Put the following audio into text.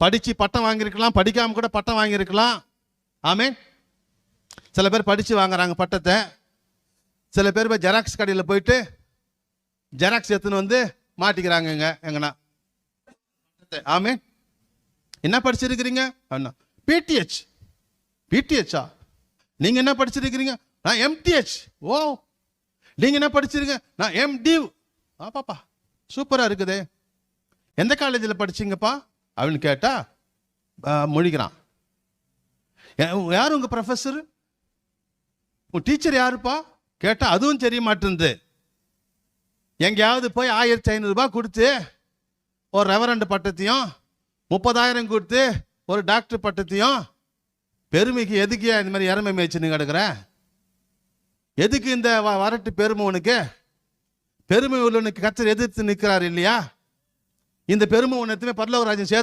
படித்து பட்டம் வாங்கியிருக்கலாம், படிக்காமல் கூட பட்டம் வாங்கியிருக்கலாம். ஆமென். சில பேர் படித்து வாங்குறாங்க பட்டத்தை. சில பேர் போய் ஜெராக்ஸ் கடையில் போயிட்டு ஜெராக்ஸ் எடுத்துன்னு வந்து மாட்டிக்கிறாங்கங்க எங்கன்னா. ஆமென். என்ன படிச்சிருக்கிறீங்க அண்ணா? பிடிஹெச். பிடிஹெச்சா? நீங்கள் என்ன படிச்சிருக்கிறீங்க? நான் எம்டிஹெச். ஓ, நீங்கள் என்ன படிச்சிருங்க? நான் எம்டிவ். பாப்பா சூப்பராக இருக்குது. எந்த காலேஜில் படிச்சிங்கப்பா அப்படின்னு கேட்டா மொழிக்கிறான். யார் உங்கள் ப்ரொஃபஸர்? உங்கள் டீச்சர் யாருப்பா கேட்டால் அதுவும் தெரிய மாட்டேங்குது. எங்கேயாவது போய் 1500 ரூபாய் கொடுத்து ஒரு ரெவரண்ட் பட்டத்தையும் 30,000 கொடுத்து ஒரு டாக்டர் பட்டத்தையும், பெருமைக்கு எதுக்கு இந்த மாதிரி இறமை மேய்ச்சின்னு கிடக்குற? எதுக்கு இந்த வரட்டு பெருமை உனக்கு? பெருமை உள்ளவனுக்கு கர்த்தர் எதிர்த்து நிற்கிறார் இல்லையா? இந்த பெருமை உனத்துமே பரலோக ராஜ்யம்